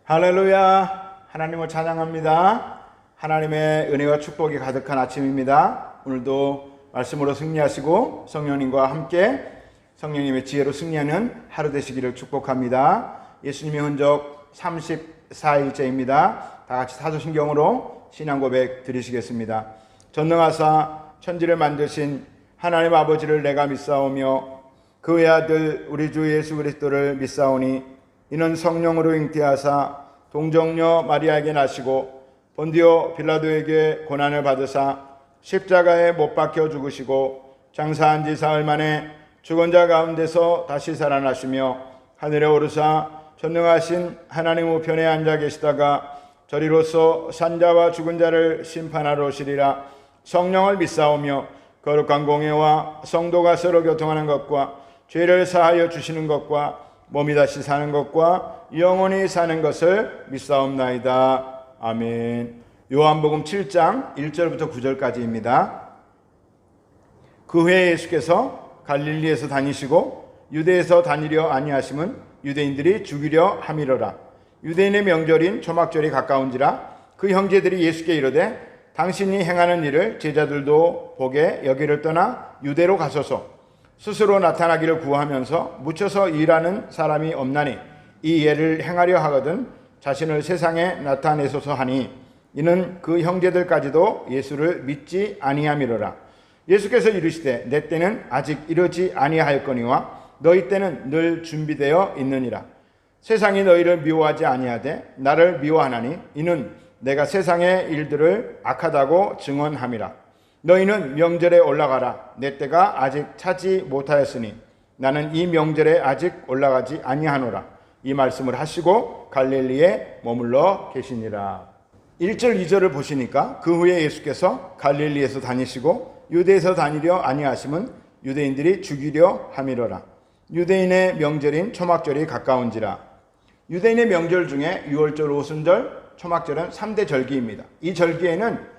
할렐루야, 하나님을 찬양합니다. 하나님의 은혜와 축복이 가득한 아침입니다. 오늘도 말씀으로 승리하시고 성령님과 함께 성령님의 지혜로 승리하는 하루 되시기를 축복합니다. 예수님의 흔적 34일째입니다. 다 같이 사도신경으로 신앙 고백 드리시겠습니다. 전능하사 천지를 만드신 하나님 아버지를 내가 믿사오며 그 외아들 우리 주 예수 그리스도를 믿사오니 이는 성령으로 잉태하사 동정녀 마리아에게 나시고 본디오 빌라도에게 고난을 받으사 십자가에 못 박혀 죽으시고 장사한 지 사흘 만에 죽은 자 가운데서 다시 살아나시며 하늘에 오르사 전능하신 하나님 우편에 앉아 계시다가 저리로서 산자와 죽은 자를 심판하러 오시리라. 성령을 믿사오며 거룩한 공예와 성도가 서로 교통하는 것과 죄를 사하여 주시는 것과 몸이 다시 사는 것과 영원히 사는 것을 믿사옵나이다. 아멘. 요한복음 7장 1절부터 9절까지입니다. 그 후에 예수께서 갈릴리에서 다니시고 유대에서 다니려 아니하심은 유대인들이 죽이려 함이로라. 유대인의 명절인 초막절이 가까운지라 그 형제들이 예수께 이르되 당신이 행하는 일을 제자들도 보게 여기를 떠나 유대로 가소서. 스스로 나타나기를 구하면서 묻혀서 일하는 사람이 없나니 이 예를 행하려 하거든 자신을 세상에 나타내소서 하니 이는 그 형제들까지도 예수를 믿지 아니함이로라. 예수께서 이르시되 내 때는 아직 이르지 아니하였거니와 너희 때는 늘 준비되어 있느니라. 세상이 너희를 미워하지 아니하되 나를 미워하나니 이는 내가 세상의 일들을 악하다고 증언함이라. 너희는 명절에 올라가라. 내 때가 아직 차지 못하였으니 나는 이 명절에 아직 올라가지 아니하노라. 이 말씀을 하시고 갈릴리에 머물러 계시니라. 1절 2절을 보시니까 그 후에 예수께서 갈릴리에서 다니시고 유대에서 다니려 아니하심은 유대인들이 죽이려 함이로라. 유대인의 명절인 초막절이 가까운지라. 유대인의 명절 중에 유월절, 오순절, 초막절은 3대 절기입니다. 이 절기에는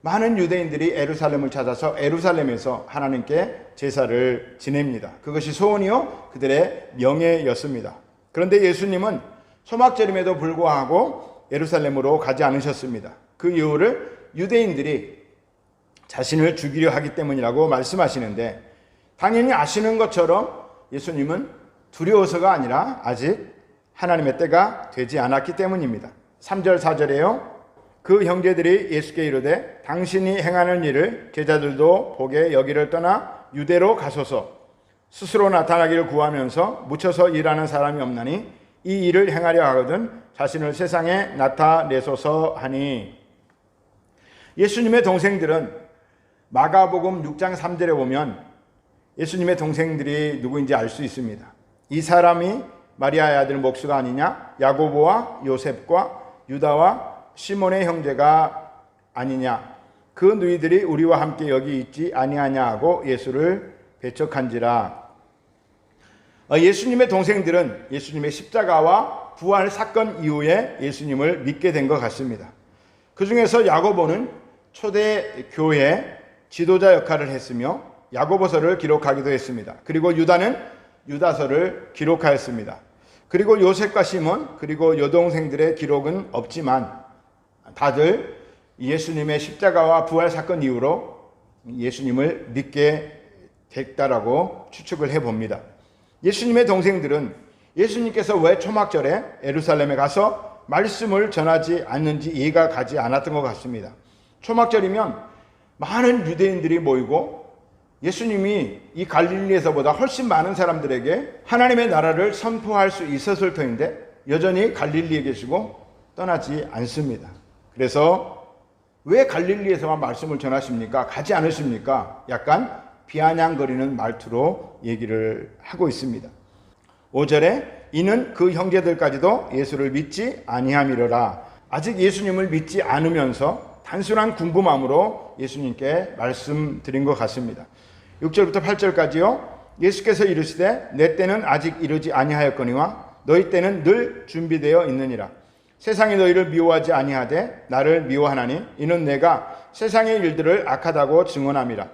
많은 유대인들이 예루살렘을 찾아서 예루살렘에서 하나님께 제사를 지냅니다. 그것이 소원이요 그들의 명예였습니다. 그런데 예수님은 초막절임에도 불구하고 예루살렘으로 가지 않으셨습니다. 그 이유를 유대인들이 자신을 죽이려 하기 때문이라고 말씀하시는데 당연히 아시는 것처럼 예수님은 두려워서가 아니라 아직 하나님의 때가 되지 않았기 때문입니다. 3절 4절에요. 그 형제들이 예수께 이르되 당신이 행하는 일을 제자들도 보게 여기를 떠나 유대로 가소서. 스스로 나타나기를 구하면서 묻혀서 일하는 사람이 없나니 이 일을 행하려 하거든 자신을 세상에 나타내소서 하니. 예수님의 동생들은 마가복음 6장 3절에 보면 예수님의 동생들이 누구인지 알 수 있습니다. 이 사람이 마리아의 아들 목수가 아니냐? 야고보와 요셉과 유다와 시몬의 형제가 아니냐? 그 누이들이 우리와 함께 여기 있지 아니하냐 하고 예수를 배척한지라. 예수님의 동생들은 예수님의 십자가와 부활 사건 이후에 예수님을 믿게 된 것 같습니다. 그 중에서 야고보는 초대 교회 지도자 역할을 했으며 야고보서를 기록하기도 했습니다. 그리고 유다는 유다서를 기록하였습니다. 그리고 요셉과 시몬 그리고 여동생들의 기록은 없지만 다들 예수님의 십자가와 부활 사건 이후로 예수님을 믿게 됐다라고 추측을 해봅니다. 예수님의 동생들은 예수님께서 왜 초막절에 예루살렘에 가서 말씀을 전하지 않는지 이해가 가지 않았던 것 같습니다. 초막절이면 많은 유대인들이 모이고 예수님이 이 갈릴리에서보다 훨씬 많은 사람들에게 하나님의 나라를 선포할 수 있었을 터인데 여전히 갈릴리에 계시고 떠나지 않습니다. 그래서 왜 갈릴리에서만 말씀을 전하십니까? 가지 않으십니까? 약간 비아냥거리는 말투로 얘기를 하고 있습니다. 5절에 이는 그 형제들까지도 예수를 믿지 아니함이로라. 아직 예수님을 믿지 않으면서 단순한 궁금함으로 예수님께 말씀드린 것 같습니다. 6절부터 8절까지요. 예수께서 이르시되 내 때는 아직 이르지 아니하였거니와 너희 때는 늘 준비되어 있느니라. 세상이 너희를 미워하지 아니하되 나를 미워하나니 이는 내가 세상의 일들을 악하다고 증언함이라.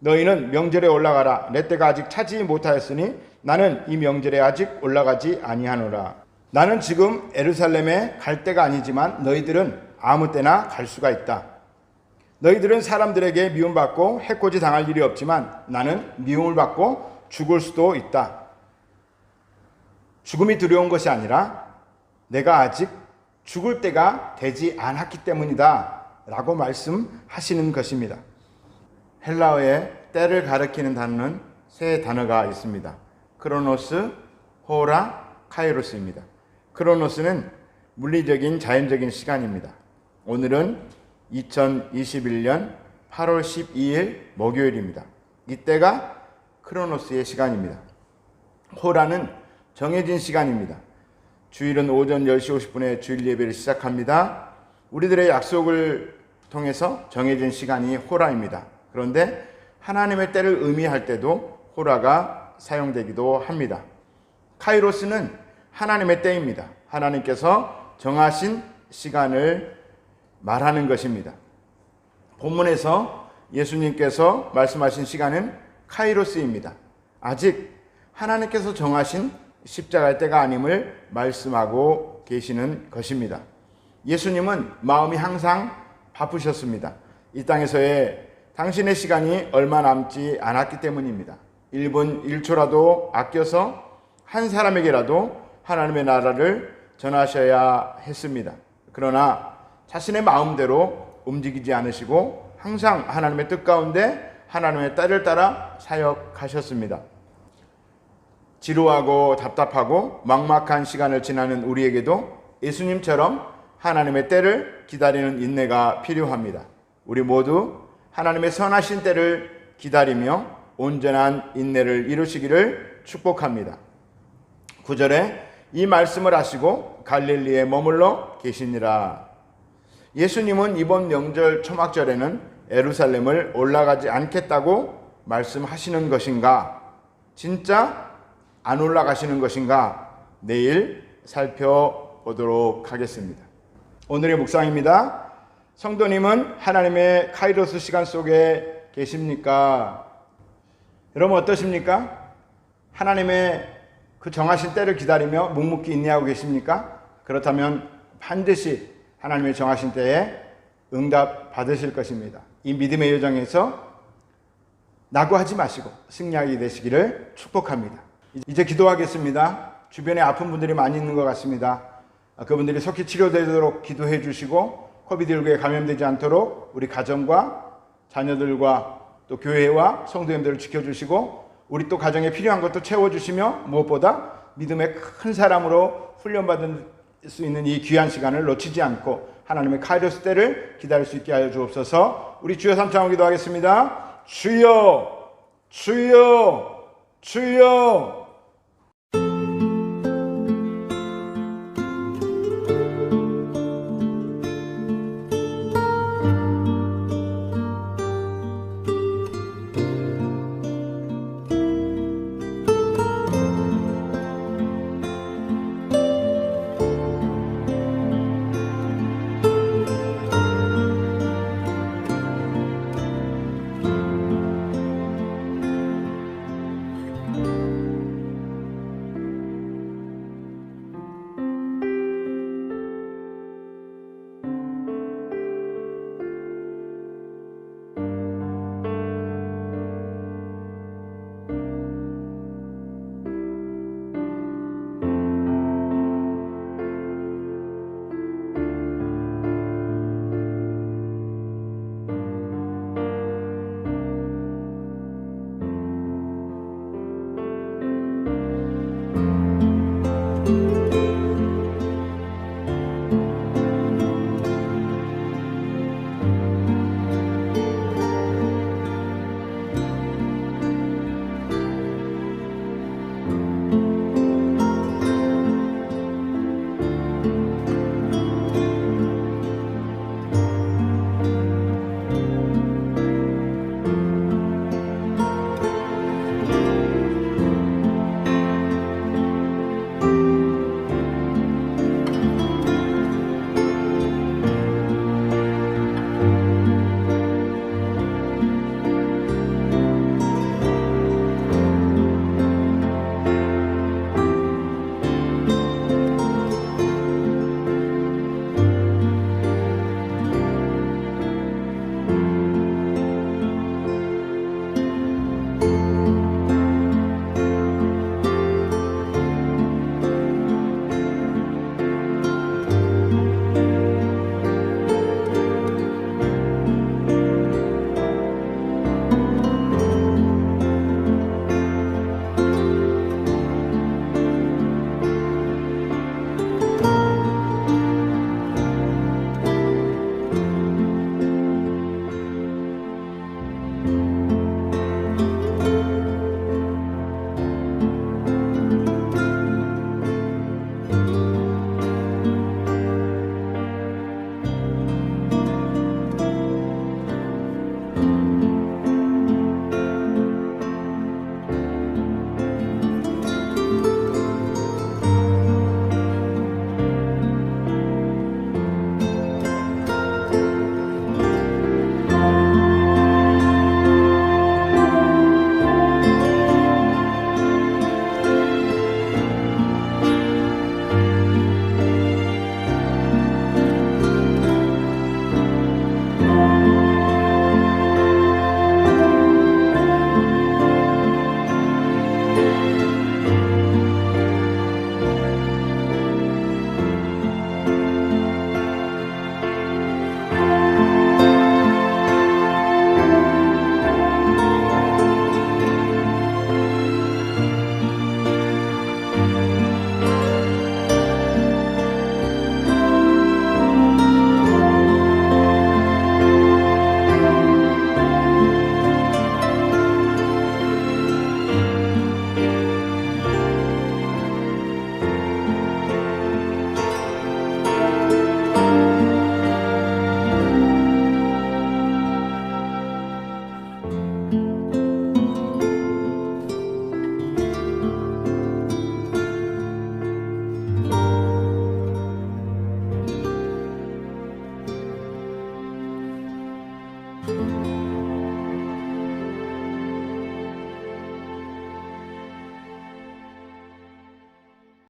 너희는 명절에 올라가라. 내 때가 아직 차지 못하였으니 나는 이 명절에 아직 올라가지 아니하노라. 나는 지금 예루살렘에 갈 때가 아니지만 너희들은 아무 때나 갈 수가 있다. 너희들은 사람들에게 미움받고 해코지 당할 일이 없지만 나는 미움을 받고 죽을 수도 있다. 죽음이 두려운 것이 아니라 내가 아직 죽을 때가 되지 않았기 때문이다 라고 말씀하시는 것입니다. 헬라어에 때를 가리키는 단어는 세 단어가 있습니다. 크로노스, 호라, 카이로스입니다. 크로노스는 물리적인 자연적인 시간입니다. 오늘은 2021년 8월 12일 목요일입니다. 이때가 크로노스의 시간입니다. 호라는 정해진 시간입니다. 주일은 오전 10시 50분에 주일 예배를 시작합니다. 우리들의 약속을 통해서 정해진 시간이 호라입니다. 그런데 하나님의 때를 의미할 때도 호라가 사용되기도 합니다. 카이로스는 하나님의 때입니다. 하나님께서 정하신 시간을 말하는 것입니다. 본문에서 예수님께서 말씀하신 시간은 카이로스입니다. 아직 하나님께서 정하신 십자가의 때가 아님을 말씀하고 계시는 것입니다. 예수님은 마음이 항상 바쁘셨습니다. 이 땅에서의 당신의 시간이 얼마 남지 않았기 때문입니다. 1분 1초라도 아껴서 한 사람에게라도 하나님의 나라를 전하셔야 했습니다. 그러나 자신의 마음대로 움직이지 않으시고 항상 하나님의 뜻 가운데 하나님의 때를 따라 사역하셨습니다. 지루하고 답답하고 막막한 시간을 지나는 우리에게도 예수님처럼 하나님의 때를 기다리는 인내가 필요합니다. 우리 모두 하나님의 선하신 때를 기다리며 온전한 인내를 이루시기를 축복합니다. 9절에 이 말씀을 하시고 갈릴리에 머물러 계시니라. 예수님은 이번 명절 초막절에는 예루살렘을 올라가지 않겠다고 말씀하시는 것인가? 진짜 안 올라가시는 것인가? 내일 살펴보도록 하겠습니다. 오늘의 묵상입니다. 성도님은 하나님의 카이로스 시간 속에 계십니까? 여러분 어떠십니까? 하나님의 그 정하신 때를 기다리며 묵묵히 인내하고 계십니까? 그렇다면 반드시 하나님의 정하신 때에 응답 받으실 것입니다. 이 믿음의 여정에서 낙오하지 마시고 승리하게 되시기를 축복합니다. 이제 기도하겠습니다. 주변에 아픈 분들이 많이 있는 것 같습니다. 그분들이 속히 치료되도록 기도해 주시고 코비드19에 감염되지 않도록 우리 가정과 자녀들과 또 교회와 성도님들을 지켜주시고 우리 또 가정에 필요한 것도 채워주시며 무엇보다 믿음의 큰 사람으로 훈련받을 수 있는 이 귀한 시간을 놓치지 않고 하나님의 카이로스 때를 기다릴 수 있게 하여 주옵소서. 우리 주여 삼창으로 기도하겠습니다. 주여 주여 주여